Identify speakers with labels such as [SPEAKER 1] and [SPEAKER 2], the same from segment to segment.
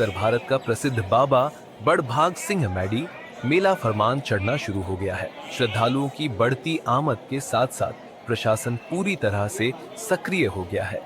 [SPEAKER 1] उत्तर भारत का प्रसिद्ध बाबा बड़भाग सिंह मैडी मेला फरमान चढ़ना शुरू हो गया है। श्रद्धालुओं की बढ़ती आमद के साथ साथ प्रशासन पूरी तरह से सक्रिय हो गया है।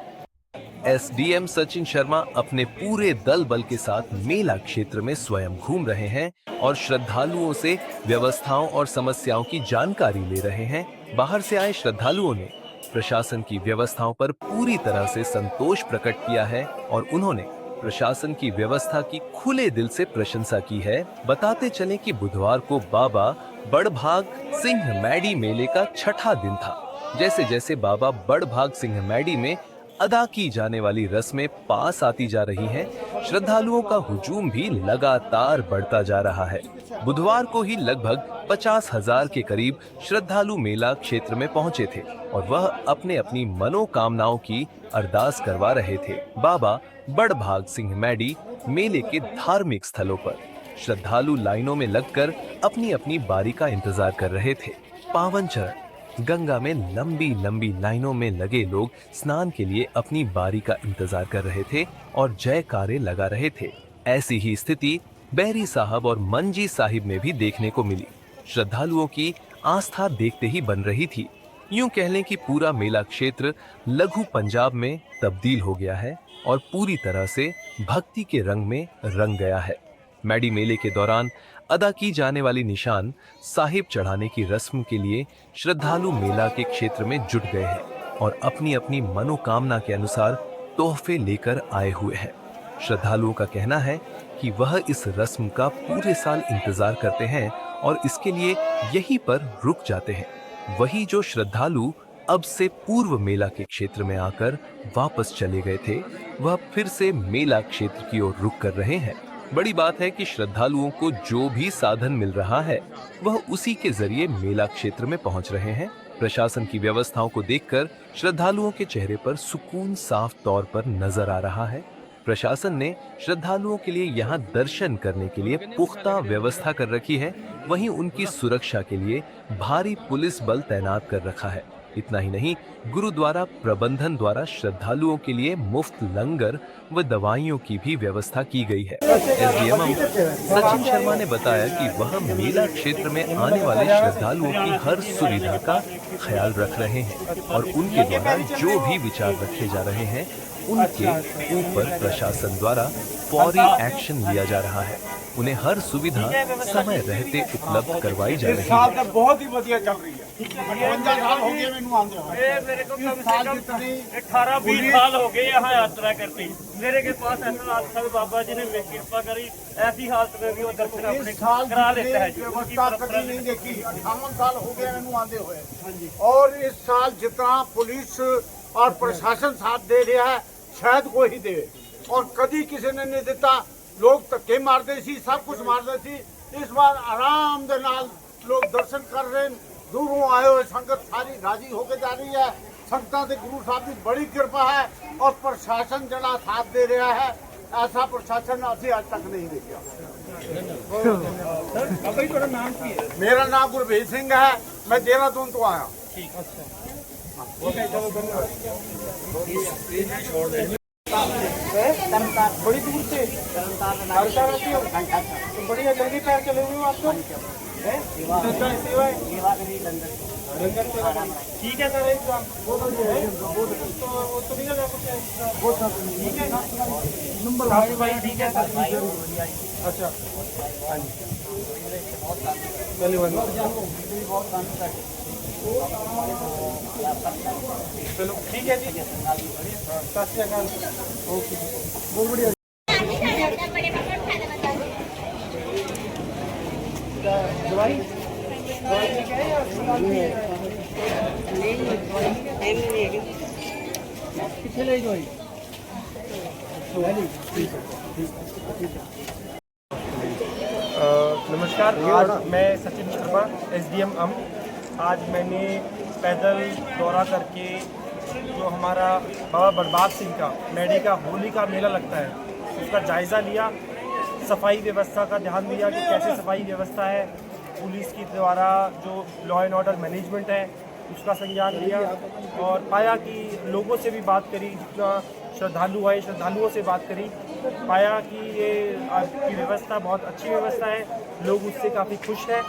[SPEAKER 1] एसडीएम सचिन शर्मा अपने पूरे दल बल के साथ मेला क्षेत्र में स्वयं घूम रहे हैं और श्रद्धालुओं से व्यवस्थाओं और समस्याओं की जानकारी ले रहे हैं। बाहर से आए श्रद्धालुओं ने प्रशासन की व्यवस्थाओं पर पूरी तरह से संतोष प्रकट किया है और उन्होंने प्रशासन की व्यवस्था की खुले दिल से प्रशंसा की है। बताते चलें कि बुधवार को बाबा बड़भाग सिंह मैडी मेले का छठा दिन था। जैसे जैसे बाबा बड़भाग सिंह मैडी में अदा की जाने वाली रस्में पास आती जा रही हैं, श्रद्धालुओं का हुजूम भी लगातार बढ़ता जा रहा है। बुधवार को ही लगभग 50,000 के करीब श्रद्धालु मेला क्षेत्र में पहुंचे थे और वह अपने अपनी मनोकामनाओं की अरदास करवा रहे थे। बाबा बड़भाग सिंह मैडी मेले के धार्मिक स्थलों पर श्रद्धालु लाइनों में लगकर अपनी अपनी बारी का इंतजार कर रहे थे। पावन चरण गंगा में लंबी लंबी लाइनों में लगे लोग स्नान के लिए अपनी बारी का इंतजार कर रहे थे और जयकारे लगा रहे थे। ऐसी ही स्थिति बैरी साहब और मंजी साहिब में भी देखने को मिली। श्रद्धालुओं की आस्था देखते ही बन रही थी। यूं कह लें कि पूरा मेला क्षेत्र लघु पंजाब में तब्दील हो गया है और पूरी तरह से भक्ति के रंग में रंग गया है। मैडी मेले के दौरान अदा की जाने वाली निशान साहिब चढ़ाने की रस्म के लिए श्रद्धालु मेला के क्षेत्र में जुट गए हैं और अपनी अपनी मनोकामना के अनुसार तोहफे लेकर आए हुए हैं। श्रद्धालुओं का कहना है कि वह इस रस्म का पूरे साल इंतजार करते हैं और इसके लिए यहीं पर रुक जाते हैं। वही जो श्रद्धालु अब से पूर्व मेला के क्षेत्र में आकर वापस चले गए थे, वह फिर से मेला क्षेत्र की ओर रुख कर रहे हैं। बड़ी बात है कि श्रद्धालुओं को जो भी साधन मिल रहा है वह उसी के जरिए मेला क्षेत्र में पहुंच रहे हैं। प्रशासन की व्यवस्थाओं को देखकर श्रद्धालुओं के चेहरे पर सुकून साफ तौर पर नजर आ रहा है। प्रशासन ने श्रद्धालुओं के लिए यहां दर्शन करने के लिए पुख्ता व्यवस्था कर रखी है। वहीं उनकी सुरक्षा के लिए भारी पुलिस बल तैनात कर रखा है। इतना ही नहीं, गुरुद्वारा प्रबंधन द्वारा श्रद्धालुओं के लिए मुफ्त लंगर व दवाइयों की भी व्यवस्था की गई है। एसडीएम सचिन शर्मा ने बताया कि वह मेला क्षेत्र में आने वाले श्रद्धालुओं की हर सुविधा का ख्याल रख रहे हैं और उनके द्वारा जो भी विचार रखे जा रहे हैं उनके ऊपर प्रशासन द्वारा फौरी एक्शन लिया जा रहा है। उन्हें हर सुविधा समय रहते उपलब्ध करवाई जा रही है।
[SPEAKER 2] बहुत ही बढ़िया चल रही है। 52 साल हो गए मैंने आंदे हुए। मेरे को कम से कम 18-20 साल हो गए यहाँ यात्रा करती। मेरे के पास ऐसा हादसा बाबा जी ने कृपा करी, ऐसी हालत में भी वो दर्शन अपने करा लेता है। व्यवस्था कभी नहीं देखी। 58 साल हो गए मैंने आंदे हुए और इस साल जितना पुलिस और प्रशासन साथ दे रहा है शायद कोई ही दे और कभी किसी ने नहीं देता। लोग धक्के मारते सी, सब कुछ मारते सी। इस बार आराम दे नाल लोग दर्शन कर रहे हैं। दूरों आए हुए संगत सारी राजी होकर जा रही है। संगतां दे गुरु साहब की बड़ी कृपा है और प्रशासन जड़ा साथ दे रहा है। ऐसा प्रशासन अभी आज तक नहीं देखा। मेरा नाम गुरभेज सिंह है, मैं देहरादून तो आया। बड़ी दूर से बढ़िया जल्दी पैर चले हुए आपको ठीक है सर। एकदम ठीक है नंबर भाई ठीक है सर। अच्छा चलो ठीक है जी। सत श्री अकाल। ओके बहुत बढ़िया। दवाई कितने ले दवाई? नमस्कार, आज मैं सचिन शर्मा एसडीएम आज मैंने पैदल दौरा करके जो हमारा बाबा बड़भाग सिंह का मैडी का होली का मेला लगता है उसका जायज़ा लिया। सफाई व्यवस्था का ध्यान दिया कि कैसे सफाई व्यवस्था है, पुलिस की द्वारा जो लॉ एंड ऑर्डर मैनेजमेंट है उसका संज्ञान लिया और पाया कि लोगों से भी बात करी, जितना श्रद्धालु आए श्रद्धालुओं से बात करी पाया कि ये आपकी व्यवस्था बहुत अच्छी व्यवस्था है, लोग उससे काफ़ी खुश हैं।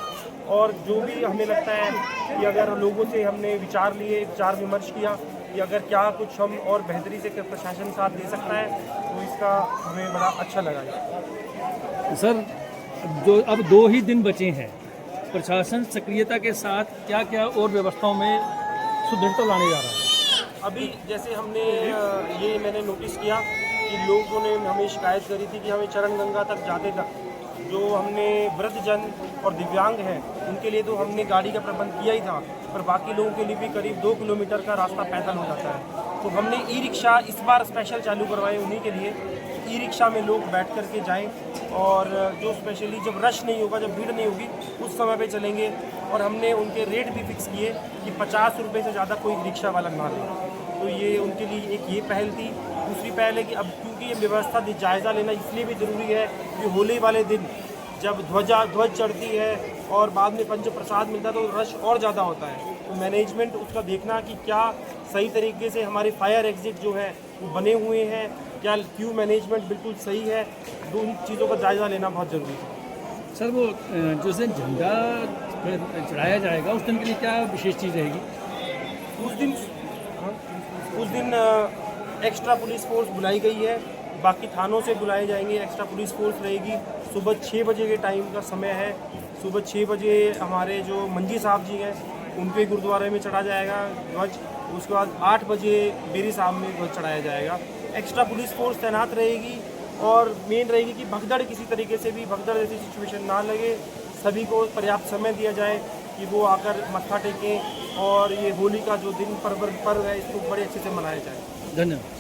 [SPEAKER 2] और जो भी हमें लगता है कि अगर लोगों से हमने विचार लिए, विचार विमर्श किया कि अगर क्या कुछ हम और बेहतरी से प्रशासन साथ दे सकता है, तो इसका हमें बड़ा अच्छा लगा है।
[SPEAKER 3] सर, जो अब 2 ही दिन बचे हैं, प्रशासन सक्रियता के साथ क्या क्या और व्यवस्थाओं में सुदृढ़ता लाने जा रहा है?
[SPEAKER 2] अभी जैसे हमने ये मैंने नोटिस किया कि लोगों ने हमें शिकायत करी थी कि हमें चरण गंगा तक जाते तक जो हमने वृद्धजन और दिव्यांग हैं उनके लिए तो हमने गाड़ी का प्रबंध किया ही था, पर बाकी लोगों के लिए भी करीब 2 किलोमीटर का रास्ता पैदल हो जाता है। तो हमने ई रिक्शा इस बार स्पेशल चालू करवाए उन्हीं के लिए, ई रिक्शा में लोग बैठ कर के जाएँ और जो स्पेशली जब रश नहीं होगा, जब भीड़ नहीं होगी, उस समय पे चलेंगे। और हमने उनके रेट भी फिक्स किए कि 50 रुपये से ज़्यादा कोई रिक्शा वाला ना ले। तो ये उनके लिए एक ये पहल थी। दूसरी पहल है कि अब क्योंकि ये व्यवस्था जायज़ा लेना इसलिए भी ज़रूरी है कि होली वाले दिन जब ध्वज चढ़ती है और बाद में पंच प्रसाद मिलता है तो रश और ज़्यादा होता है। तो मैनेजमेंट उसका देखना कि क्या सही तरीके से हमारे फायर एग्जिट जो है वो बने हुए हैं, क्या क्यू मैनेजमेंट बिल्कुल सही है, उन चीज़ों का जायज़ा लेना बहुत ज़रूरी है।
[SPEAKER 3] सर, वो जिस दिन झंडा चढ़ाया जाएगा उस दिन के लिए क्या विशेष चीज़ रहेगी?
[SPEAKER 2] उस दिन एक्स्ट्रा पुलिस फोर्स बुलाई गई है, बाकी थानों से बुलाए जाएंगे, एक्स्ट्रा पुलिस फोर्स रहेगी। सुबह 6 बजे के टाइम का समय है, सुबह 6 बजे हमारे जो मंजी साहब जी हैं उनके गुरुद्वारे में चढ़ा जाएगा ध्वज। उसके बाद 8 बजे बेरी साहब में ध्वज चढ़ाया जाएगा। एक्स्ट्रा पुलिस फोर्स तैनात रहेगी और मेन रहेगी कि भगदड़ किसी तरीके से भी भगदड़ जैसी सिचुएशन ना लगे, सभी को पर्याप्त समय दिया जाए कि वो आकर मत्था टेकें और ये होली का जो दिन पर्व है इसको बड़े अच्छे से मनाया जाए।
[SPEAKER 3] धन्यवाद।